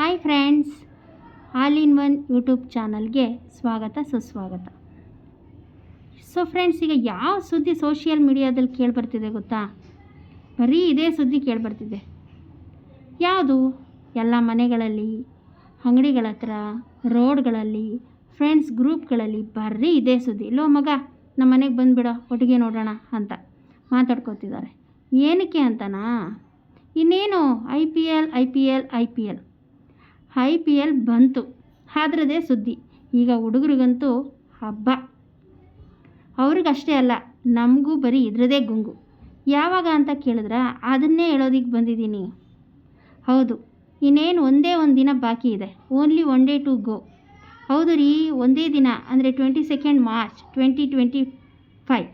Hi friends, all in one YouTube ಚಾನಲ್ಗೆ ಸ್ವಾಗತ ಸುಸ್ವಾಗತ. ಸೊ ಫ್ರೆಂಡ್ಸ್, ಈಗ ಯಾವ ಸುದ್ದಿ ಸೋಷಿಯಲ್ ಮೀಡಿಯಾದಲ್ಲಿ ಕೇಳಿಬರ್ತಿದೆ ಗೊತ್ತಾ? ಬರೀ ಇದೇ ಸುದ್ದಿ ಕೇಳಿಬರ್ತಿದೆ. ಯಾವುದು? ಎಲ್ಲ ಮನೆಗಳಲ್ಲಿ, ಅಂಗಡಿಗಳ ಹತ್ರ, ರೋಡ್ಗಳಲ್ಲಿ, ಫ್ರೆಂಡ್ಸ್ ಗ್ರೂಪ್ಗಳಲ್ಲಿ ಬರೀ ಇದೇ ಸುದ್ದಿ. ಲೋ ಮಗ, ನಮ್ಮ ಮನೆಗೆ ಬಂದುಬಿಡೋ, ಒಟ್ಟಿಗೆ ನೋಡೋಣ ಅಂತ ಮಾತಾಡ್ಕೋತಿದ್ದಾರೆ. ಏನಕ್ಕೆ ಅಂತನಾ? ಇನ್ನೇನು ಐ ಪಿ ಎಲ್ ಬಂತು, ಅದ್ರದ್ದೇ ಸುದ್ದಿ. ಈಗ ಹುಡುಗರಿಗಂತೂ ಹಬ್ಬ. ಅವ್ರಿಗಷ್ಟೇ ಅಲ್ಲ, ನಮಗೂ ಬರೀ ಇದ್ರದೇ ಗುಂಗು. ಯಾವಾಗ ಅಂತ ಕೇಳಿದ್ರೆ ಅದನ್ನೇ ಹೇಳೋದಕ್ಕೆ ಬಂದಿದ್ದೀನಿ. ಹೌದು, ಇನ್ನೇನು ಒಂದೇ ಒಂದು ದಿನ ಬಾಕಿ ಇದೆ. Only 1 day to go. ಹೌದು ರೀ, ಒಂದೇ ದಿನ ಅಂದರೆ 22 ಮಾರ್ಚ್ 2025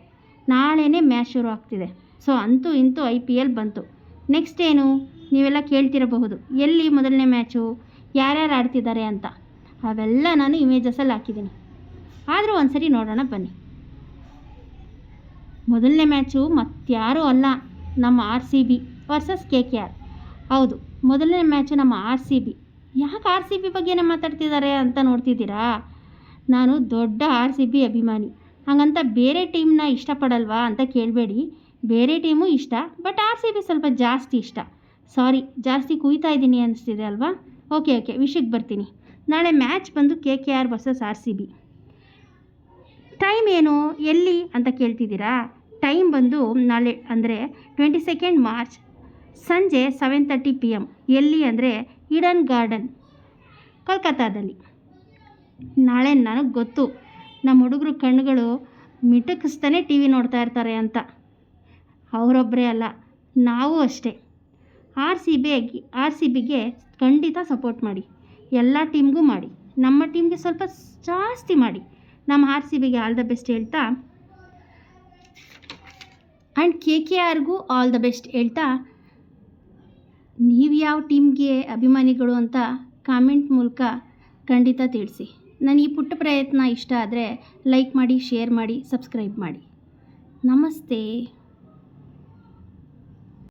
ನಾಳೆನೇ ಮ್ಯಾಚ್ ಶುರು ಆಗ್ತಿದೆ. ಸೊ ಅಂತೂ ಇಂತೂ IPL ಬಂತು. ನೆಕ್ಸ್ಟ್ ಏನು ನೀವೆಲ್ಲ ಕೇಳ್ತಿರಬಹುದು, ಎಲ್ಲಿ ಮೊದಲನೇ ಮ್ಯಾಚು, ಯಾರ್ಯಾರು ಆಡ್ತಿದ್ದಾರೆ ಅಂತ. ಅವೆಲ್ಲ ನಾನು ಇಮೇಜಸಲ್ಲಿ ಹಾಕಿದ್ದೀನಿ. ಆದರೂ ಒಂದ್ಸರಿ ನೋಡೋಣ ಬನ್ನಿ. ಮೊದಲನೇ ಮ್ಯಾಚು ಮತ್ತಾರೂ ಅಲ್ಲ, ನಮ್ಮ RCB ವರ್ಸಸ್ KKR. ಹೌದು, ಮೊದಲನೇ ಮ್ಯಾಚು ನಮ್ಮ RCB. ಯಾಕೆ RCB ಬಗ್ಗೆನೇ ಮಾತಾಡ್ತಿದ್ದಾರೆ ಅಂತ ನೋಡ್ತಿದ್ದೀರಾ? ನಾನು ದೊಡ್ಡ RCB ಅಭಿಮಾನಿ. ಹಾಗಂತ ಬೇರೆ ಟೀಮ್ನ ಇಷ್ಟಪಡಲ್ವಾ ಅಂತ ಕೇಳಬೇಡಿ. ಬೇರೆ ಟೀಮು ಇಷ್ಟ, ಬಟ್ RCB ಸ್ವಲ್ಪ ಜಾಸ್ತಿ ಇಷ್ಟ. ಸಾರಿ, ಜಾಸ್ತಿ ಕುಯ್ತಾ ಇದ್ದೀನಿ ಅನಿಸ್ತಿದೆ ಅಲ್ವಾ? ಓಕೆ, ವಿಷಯಕ್ಕೆ ಬರ್ತೀನಿ. ನಾಳೆ ಮ್ಯಾಚ್ ಬಂದು KKR ವರ್ಸಸ್ RCB. ಟೈಮ್ ಏನು, ಎಲ್ಲಿ ಅಂತ ಕೇಳ್ತಿದ್ದೀರಾ? ಟೈಮ್ ಬಂದು ನಾಳೆ ಅಂದರೆ 22 ಮಾರ್ಚ್ ಸಂಜೆ 7:30 PM. ಎಲ್ಲಿ ಅಂದರೆ ಈಡನ್ ಗಾರ್ಡನ್, ಕೋಲ್ಕತ್ತಾದಲ್ಲಿ. ನಾಳೆ ನನಗೆ ಗೊತ್ತು, ನಮ್ಮ ಹುಡುಗರು ಕಣ್ಣುಗಳು ಮಿಟುಕಿಸ್ತಾನೆ TV ನೋಡ್ತಾ ಇರ್ತಾರೆ ಅಂತ. ಅವರೊಬ್ಬರೇ ಅಲ್ಲ, ನಾವು ಅಷ್ಟೇ. RCBಗೆ ಖಂಡಿತ ಸಪೋರ್ಟ್ ಮಾಡಿ. ಎಲ್ಲ ಟೀಮ್ಗೂ ಮಾಡಿ, ನಮ್ಮ ಟೀಮ್ಗೆ ಸ್ವಲ್ಪ ಜಾಸ್ತಿ ಮಾಡಿ. ನಮ್ಮ RCBಗೆ ಆಲ್ ದ ಬೆಸ್ಟ್ ಹೇಳ್ತಾ, ಆ್ಯಂಡ್ KKRಗೂ ಆಲ್ ದ ಬೆಸ್ಟ್ ಹೇಳ್ತಾ, ನೀವು ಯಾವ ಟೀಮ್ಗೆ ಅಭಿಮಾನಿಗಳು ಅಂತ ಕಾಮೆಂಟ್ ಮೂಲಕ ಖಂಡಿತ ತಿಳಿಸಿ. ನನ್ನ ಈ ಪುಟ್ಟ ಪ್ರಯತ್ನ ಇಷ್ಟ ಆದರೆ ಲೈಕ್ ಮಾಡಿ, ಶೇರ್ ಮಾಡಿ, ಸಬ್ಸ್ಕ್ರೈಬ್ ಮಾಡಿ. ನಮಸ್ತೆ.